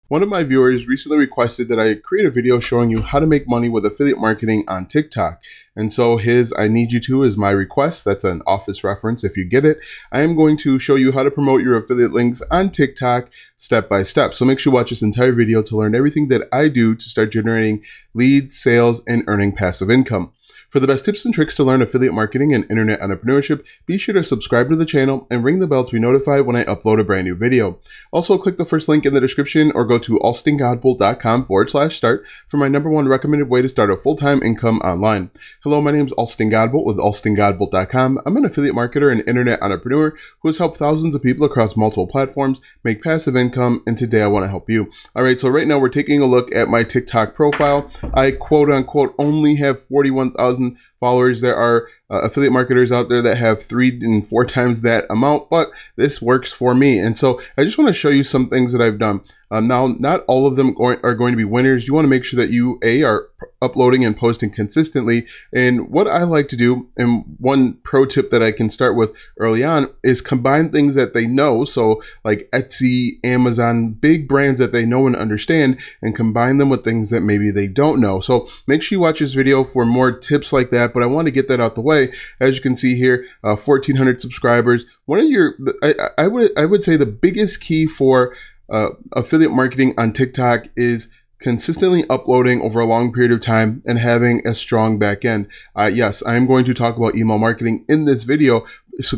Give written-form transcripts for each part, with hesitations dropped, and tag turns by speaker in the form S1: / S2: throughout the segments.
S1: One of my viewers recently requested that I create a video showing you how to make money with affiliate marketing on TikTok. And so his "I need you to" is my request. That's an office reference if you get it. I am going to show you how to promote your affiliate links on TikTok step by step. So make sure you watch this entire video to learn everything that I do to start generating leads, sales, and earning passive income. For the best tips and tricks to learn affiliate marketing and internet entrepreneurship, be sure to subscribe to the channel and ring the bell to be notified when I upload a brand new video. Also, click the first link in the description or go to alstongodbolt.com/start for my #1 recommended way to start a full-time income online. Hello, my name is Alston Godbolt with alstongodbolt.com. I'm an affiliate marketer and internet entrepreneur who has helped thousands of people across multiple platforms make passive income, and today I want to help you. All right, so right now we're taking a look at my TikTok profile. I quote-unquote only have 41,000 followers. There are affiliate marketers out there that have 3 and 4 times that amount, but this works for me. And so I just want to show you some things that I've done. Now, not all of them are going to be winners. You want to make sure that you are uploading and posting consistently. And what I like to do, and one pro tip that I can start with early on, is combine things that they know. So like Etsy, Amazon, big brands that they know and understand, and combine them with things that maybe they don't know. So make sure you watch this video for more tips like that. But I want to get that out the way. As you can see here, 1,400 subscribers. One of your, I would say the biggest key for affiliate marketing on TikTok is consistently uploading over a long period of time and having a strong back end. Yes, I am going to talk about email marketing in this video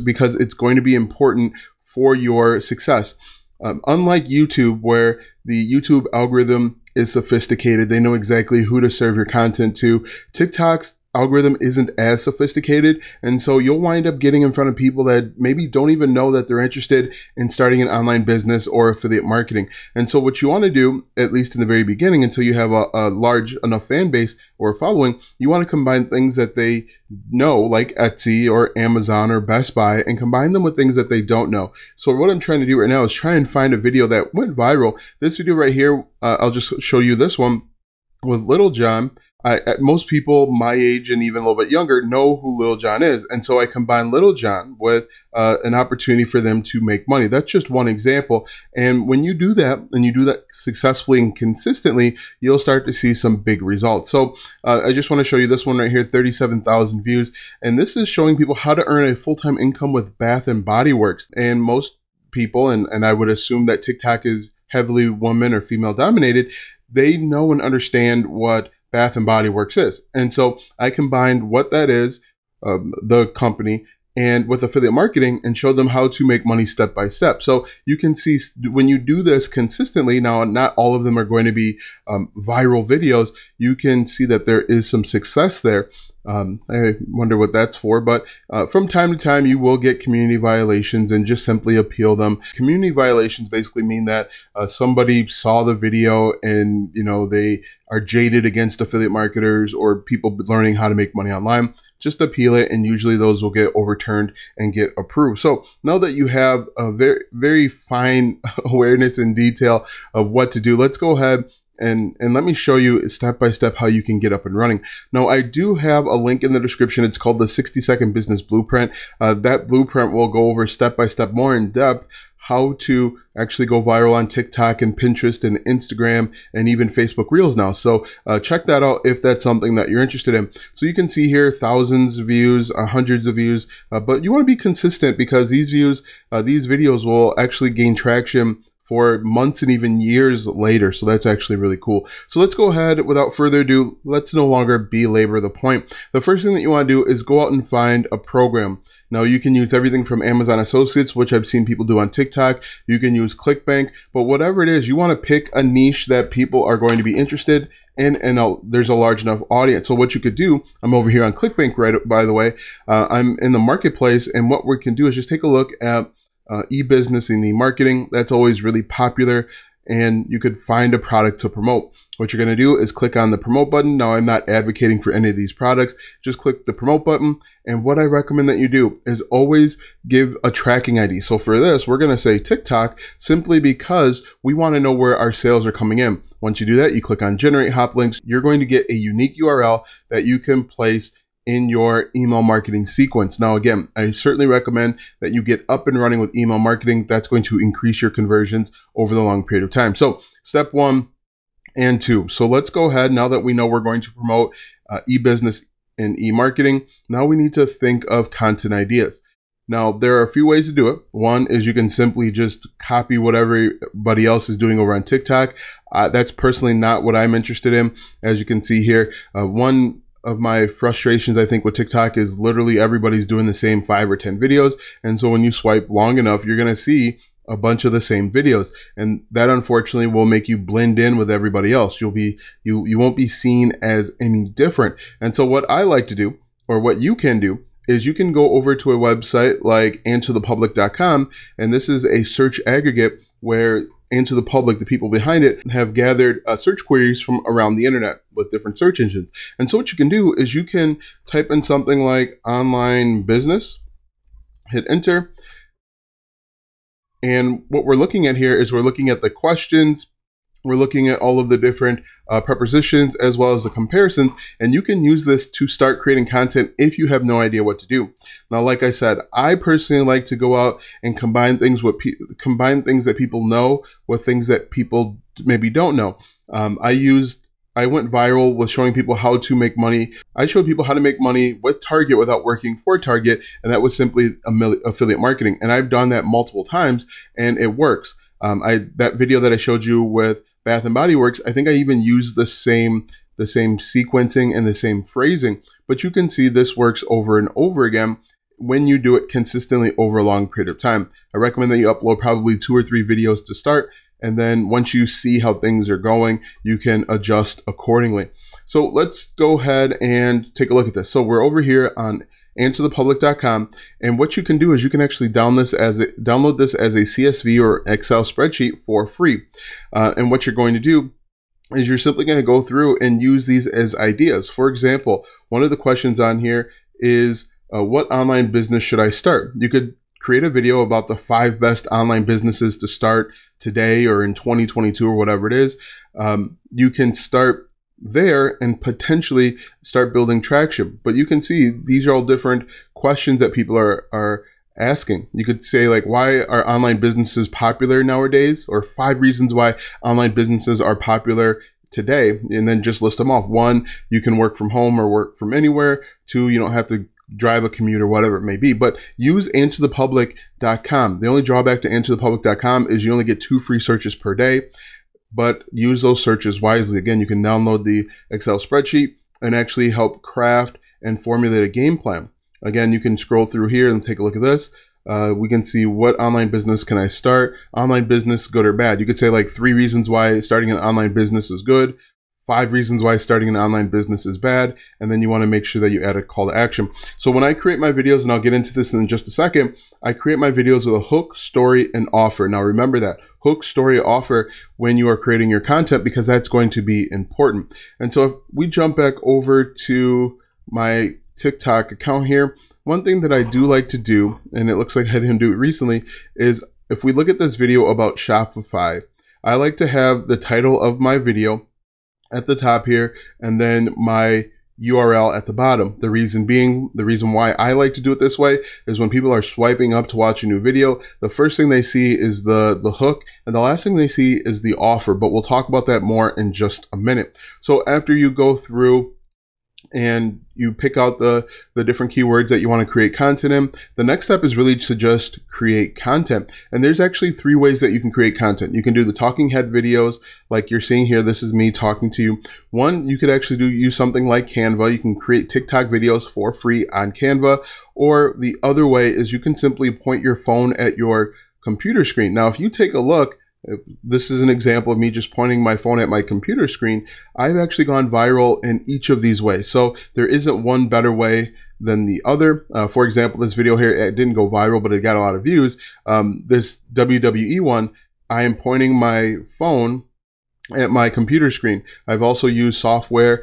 S1: because it's going to be important for your success. Unlike YouTube, where the YouTube algorithm is sophisticated, they know exactly who to serve your content to, TikTok's algorithm isn't as sophisticated, and so you'll wind up getting in front of people that maybe don't even know that they're interested in starting an online business or affiliate marketing. And so what you want to do, at least in the very beginning, until you have a large enough fan base or following, you want to combine things that they know, like Etsy or Amazon or Best Buy, and combine them with things that they don't know. So what I'm trying to do right now is try and find a video that went viral. This video right here, I'll just show you this one with Little John. Most people my age and even a little bit younger know who Lil Jon is. And so I combine Little John with an opportunity for them to make money. That's just one example. And when you do that, and you do that successfully and consistently, you'll start to see some big results. So I just want to show you this one right here, 37,000 views. And this is showing people how to earn a full-time income with Bath and Body Works. And most people, and I would assume that TikTok is heavily woman or female dominated, they know and understand what Bath and Body Works is. And so I combined what that is, the company, and with affiliate marketing, and showed them how to make money step by step. So you can see when you do this consistently, now not all of them are going to be viral videos, you can see that there is some success there. I wonder what that's for, but from time to time you will get community violations, and just simply appeal them. Community violations basically mean that somebody saw the video and they are jaded against affiliate marketers or people learning how to make money online. Just appeal it, and usually those will get overturned and get approved. So now that you have a very, very fine awareness and detail of what to do, let's go ahead and let me show you step by step how you can get up and running. Now, I do have a link in the description. It's called the 60-second business blueprint. That blueprint will go over step by step, more in depth, how to actually go viral on TikTok and Pinterest and Instagram and even Facebook Reels now. So check that out if that's something that you're interested in. So you can see here thousands of views, hundreds of views, but you want to be consistent, because these views, these videos will actually gain traction for months and even years later. So that's actually really cool. So let's go ahead, without further ado, let's no longer belabor the point. The first thing that you want to do is go out and find a program. Now, you can use everything from Amazon Associates, which I've seen people do on TikTok. You can use Clickbank, but whatever it is, you want to pick a niche that people are going to be interested in, and there's a large enough audience. So what you could do, I'm over here on Clickbank, right, by the way. I'm in the marketplace, and what we can do is just take a look at e-business and e-marketing. That's always really popular, and you could find a product to promote. What you're going to do is click on the promote button. Now, I'm not advocating for any of these products. Just click the promote button. And what I recommend that you do is always give a tracking ID. So for this, we're going to say TikTok, simply because we want to know where our sales are coming in. Once you do that, you click on generate hop links. You're going to get a unique URL that you can place in your email marketing sequence. Now, again, I certainly recommend that you get up and running with email marketing. That's going to increase your conversions over the long period of time. So step 1 and 2. So let's go ahead, now that we know we're going to promote e-business and e-marketing, now we need to think of content ideas. Now, there are a few ways to do it. One is you can simply just copy what everybody else is doing over on TikTok. That's personally not what I'm interested in. As you can see here, one of my frustrations, I think, with TikTok is literally everybody's doing the same 5 or 10 videos. And so when you swipe long enough, you're going to see a bunch of the same videos. And that unfortunately will make you blend in with everybody else. You won't be seen as any different. And so what I like to do, or what you can do, is you can go over to a website like answerthepublic.com, and this is a search aggregate where Answer the Public, the people behind it, have gathered search queries from around the internet with different search engines. And so what you can do is you can type in something like online business, hit enter, and what we're looking at here is we're looking at the questions, we're looking at all of the different prepositions as well as the comparisons, and you can use this to start creating content if you have no idea what to do. Now, like I said, I personally like to go out and combine things that people know with things that people maybe don't know. I went viral with showing people how to make money. I showed people how to make money with Target without working for Target, and that was simply affiliate marketing. And I've done that multiple times, and it works. That video that I showed you with Bath and Body Works, I think I even used the same sequencing and the same phrasing, but you can see this works over and over again when you do it consistently over a long period of time. I recommend that you upload probably 2 or 3 videos to start, and then once you see how things are going, you can adjust accordingly. So let's go ahead and take a look at this. So we're over here on answerthepublic.com, and what you can do is you can actually download this as a CSV or Excel spreadsheet for free. And what you're going to do is you're simply going to go through and use these as ideas. For example, one of the questions on here is, what online business should I start? You could create a video about the 5 best online businesses to start today or in 2022 or whatever it is. You can start there and potentially start building traction. But you can see these are all different questions that people are asking. You could say, like, why are online businesses popular nowadays? Or 5 reasons why online businesses are popular today. And then just list them off. 1, you can work from home or work from anywhere. 2, you don't have to drive a commute or whatever it may be. But use answerthepublic.com. The only drawback to answerthepublic.com is you only get 2 free searches per day. But use those searches wisely. Again, you can download the Excel spreadsheet and actually help craft and formulate a game plan. Again, you can scroll through here and take a look at this. We can see, what online business can I start? Online business, good or bad? You could say like 3 reasons why starting an online business is good, 5 reasons why starting an online business is bad, and then you want to make sure that you add a call to action. So when I create my videos, and I'll get into this in just a second, I create my videos with a hook, story, and offer. Now remember that. Hook, story, offer when you are creating your content, because that's going to be important. And so if we jump back over to my TikTok account here, one thing that I do like to do, and it looks like I didn't do it recently, is if we look at this video about Shopify, I like to have the title of my video at the top here, and then my URL at the bottom. The reason why I like to do it this way is when people are swiping up to watch a new video, the first thing they see is the hook, and the last thing they see is the offer. But we'll talk about that more in just a minute. So after you go through and you pick out the different keywords that you want to create content in, the next step is really to just create content. And there's actually 3 ways that you can create content. You can do the talking head videos like you're seeing here. This is me talking to you. 1, you could actually use something like Canva. You can create TikTok videos for free on Canva. Or the other way is you can simply point your phone at your computer screen. Now, if you take a look, this is an example of me just pointing my phone at my computer screen. I've actually gone viral in each of these ways. So there isn't one better way than the other. For example, this video here, it didn't go viral, but it got a lot of views. This WWE one, I am pointing my phone at my computer screen. I've also used software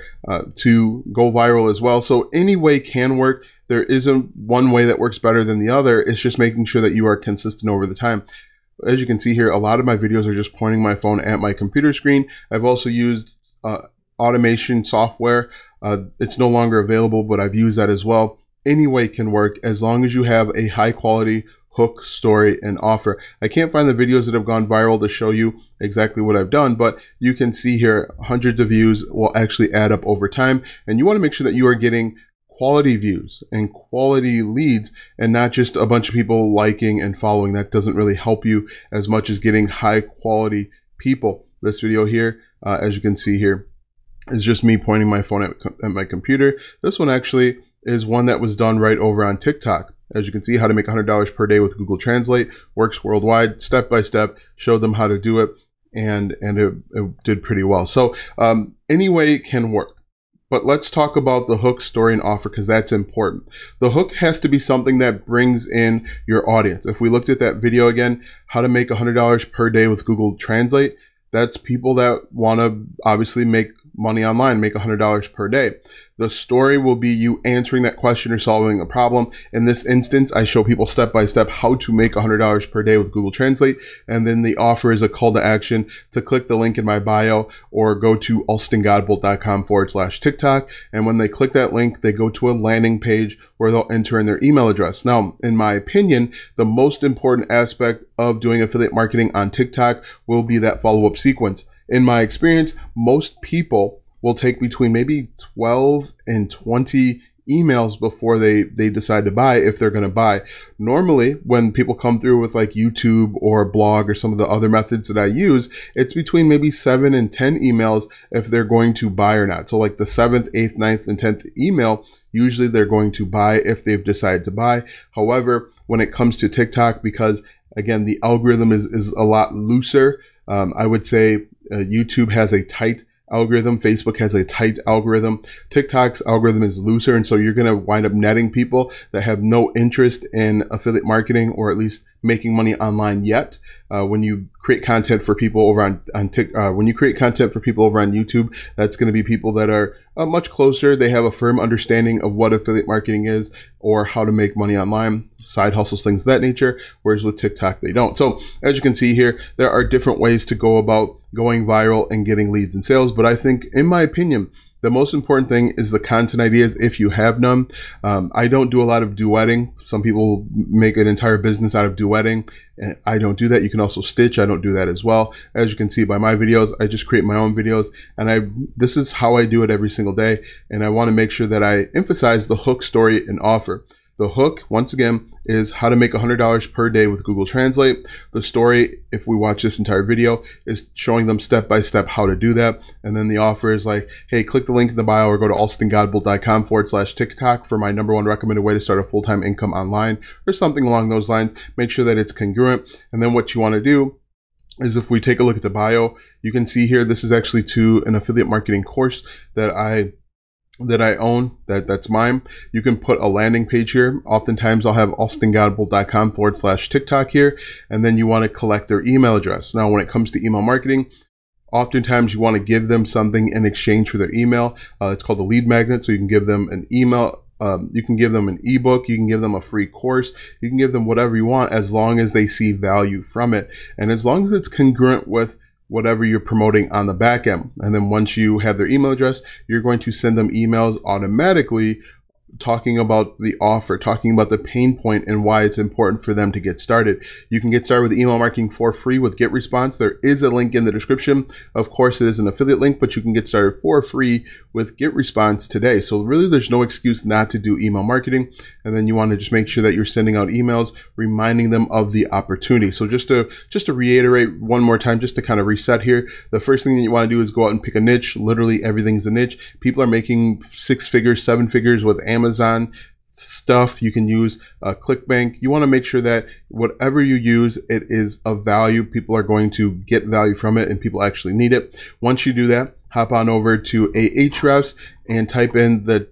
S1: to go viral as well. So any way can work. There isn't one way that works better than the other. It's just making sure that you are consistent over the time. As you can see here, a lot of my videos are just pointing my phone at my computer screen. I've also used automation software. It's no longer available, but I've used that as well. Any way can work as long as you have a high quality hook, story, and offer. I can't find the videos that have gone viral to show you exactly what I've done, but you can see here hundreds of views will actually add up over time. And you want to make sure that you are getting quality views and quality leads and not just a bunch of people liking and following. That doesn't really help you as much as getting high quality people. This video here, as you can see here, is just me pointing my phone at my computer. This one actually is one that was done right over on TikTok. As you can see, how to make $100 per day with Google Translate, works worldwide, step by step, showed them how to do it, and it did pretty well. So any way can work. But let's talk about the hook, story, and offer, because that's important. The hook has to be something that brings in your audience. If we looked at that video again, how to make $100 per day with Google Translate, that's people that want to obviously make money online, make $100 per day. The story will be you answering that question or solving a problem. In this instance, I show people step by step how to make $100 per day with Google Translate. And then the offer is a call to action to click the link in my bio or go to alstongodbolt.com/TikTok. And when they click that link, they go to a landing page where they'll enter in their email address. Now, in my opinion, the most important aspect of doing affiliate marketing on TikTok will be that follow-up sequence. In my experience, most people will take between maybe 12 and 20 emails before they decide to buy, if they're going to buy. Normally, when people come through with like YouTube or a blog or some of the other methods that I use, it's between maybe 7 and 10 emails if they're going to buy or not. So like the 7th, 8th, 9th, and 10th email, usually they're going to buy if they've decided to buy. However, when it comes to TikTok, because again, the algorithm is a lot looser, I would say YouTube has a tight algorithm. Facebook has a tight algorithm. TikTok's algorithm is looser. And so you're going to wind up netting people that have no interest in affiliate marketing or at least making money online yet. When you create content for people over on when you create content for people over on YouTube, that's going to be people that are much closer. They have a firm understanding of what affiliate marketing is or how to make money online, side hustles, things of that nature, whereas with TikTok, they don't. So as you can see here, there are different ways to go about going viral and getting leads and sales. But I think, in my opinion, the most important thing is the content ideas, if you have none. I don't do a lot of duetting. Some people make an entire business out of duetting. I don't do that. You can also stitch. I don't do that as well. As you can see by my videos, I just create my own videos, and this is how I do it every single day. And I want to make sure that I emphasize the hook, story, and offer. The hook, once again, is how to make $100 per day with Google Translate. The story, if we watch this entire video, is showing them step by step how to do that. And then the offer is like, hey, click the link in the bio or go to alstongodbolt.com/TikTok for my #1 recommended way to start a full-time income online, or something along those lines. Make sure that it's congruent. And then what you want to do is, if we take a look at the bio, you can see here, this is actually to an affiliate marketing course that I own, that's mine. You can put a landing page here. Oftentimes I'll have alstongodbolt.com/TikTok here, and then you want to collect their email address. Now, when it comes to email marketing, oftentimes you want to give them something in exchange for their email. It's called a lead magnet. So you can give them an email, you can give them an ebook, you can give them a free course, you can give them whatever you want, as long as they see value from it, and as long as it's congruent with whatever you're promoting on the back end. And then once you have their email address, you're going to send them emails automatically talking about the offer, talking about the pain point and why it's important for them to get started. You can get started with email marketing for free with GetResponse. There is a link in the description. Of course, it is an affiliate link, but you can get started for free with GetResponse today. So really, there's no excuse not to do email marketing. And then you want to just make sure that you're sending out emails, reminding them of the opportunity. So just to reiterate one more time, just to kind of reset here, the first thing that you want to do is go out and pick a niche. Literally everything's a niche. People are making 6 figures, 7 figures with Amazon stuff. You can use Clickbank. You want to make sure that whatever you use, it is of value. People are going to get value from it and people actually need it. Once you do that, hop on over to Ahrefs and type in the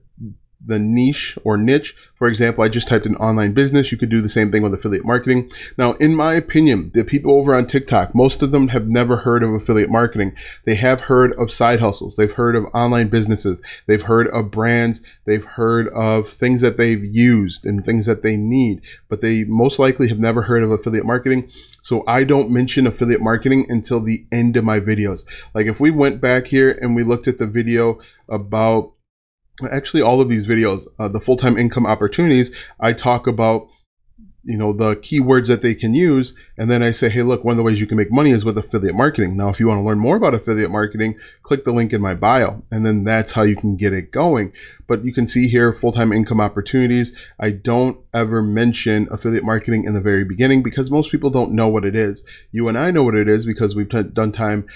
S1: the niche or niche. For example, I just typed in online business. You could do the same thing with affiliate marketing. Now, in my opinion, the people over on TikTok, most of them have never heard of affiliate marketing. They have heard of side hustles. They've heard of online businesses. They've heard of brands. They've heard of things that they've used and things that they need, but they most likely have never heard of affiliate marketing. So I don't mention affiliate marketing until the end of my videos. Like if we went back here and we looked at the video about, actually all of these videos, the full-time income opportunities, I talk about, you know, the keywords that they can use. And then I say, hey, look, one of the ways you can make money is with affiliate marketing. Now, if you want to learn more about affiliate marketing, click the link in my bio, and then that's how you can get it going. But you can see here, full-time income opportunities. I don't ever mention affiliate marketing in the very beginning because most people don't know what it is. You and I know what it is because we've done time,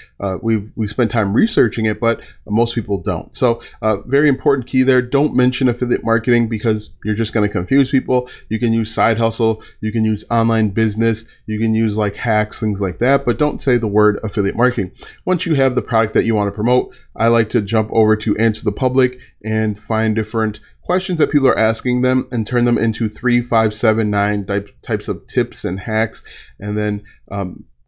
S1: we've spent time researching it, but most people don't. So very important key there. Don't mention affiliate marketing because you're just going to confuse people. You can use side hustle. You can use online business. You can use like hacks, things like that, but don't say the word affiliate marketing. Once you have the product that you want to promote, I like to jump over to Answer the Public and find different questions that people are asking them and turn them into 3, 5, 7, 9 types of tips and hacks, and then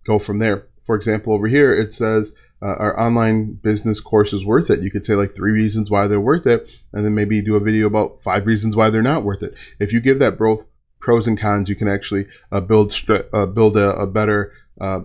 S1: go from there. For example, over here, it says, our online business course is worth it. You could say like 3 reasons why they're worth it, and then maybe do a video about 5 reasons why they're not worth it. If you give that both pros and cons, you can actually build a better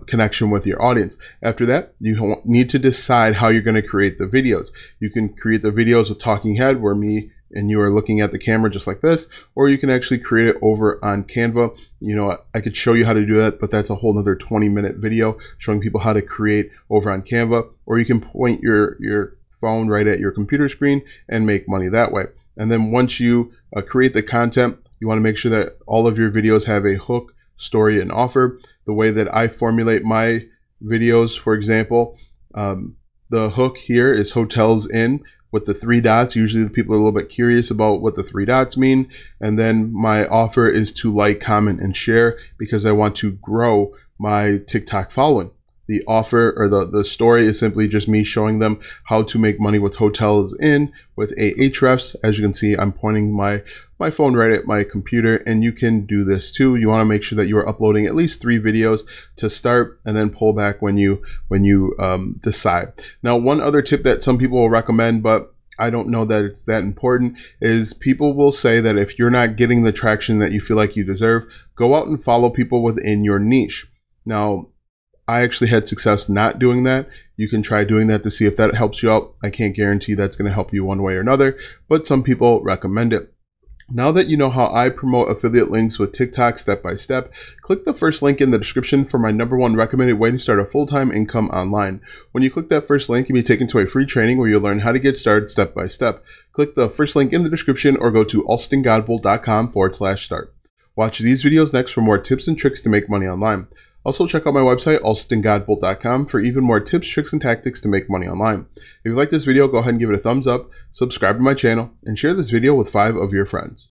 S1: connection with your audience. After that, you need to decide how you're going to create the videos. You can create the videos with talking head where me and you are looking at the camera just like this, or you can actually create it over on Canva. You know, I could show you how to do that, but that's a whole nother 20-minute video showing people how to create over on Canva, or you can point your phone right at your computer screen and make money that way. And then once you create the content, you want to make sure that all of your videos have a hook, story, and offer. The way that I formulate my videos, for example, the hook here is hotels in with the 3 dots. Usually the people are a little bit curious about what the 3 dots mean. And then my offer is to like, comment, and share because I want to grow my TikTok following. The offer or the story is simply just me showing them how to make money with hotels in with Ahrefs. As you can see, I'm pointing my phone right at my computer, and you can do this too. You want to make sure that you are uploading at least 3 videos to start, and then pull back when you decide. Now, one other tip that some people will recommend, but I don't know that it's that important, is people will say that if you're not getting the traction that you feel like you deserve, go out and follow people within your niche. Now, I actually had success not doing that. You can try doing that to see if that helps you out. I can't guarantee that's going to help you one way or another, but some people recommend it. Now that you know how I promote affiliate links with TikTok step by step, click the first link in the description for my #1 recommended way to start a full-time income online. When you click that first link, you'll be taken to a free training where you'll learn how to get started step by step. Click the first link in the description or go to alstongodbold.com/start. Watch these videos next for more tips and tricks to make money online. Also, check out my website, alstongodbold.com, for even more tips, tricks, and tactics to make money online. If you like this video, go ahead and give it a thumbs up, subscribe to my channel, and share this video with 5 of your friends.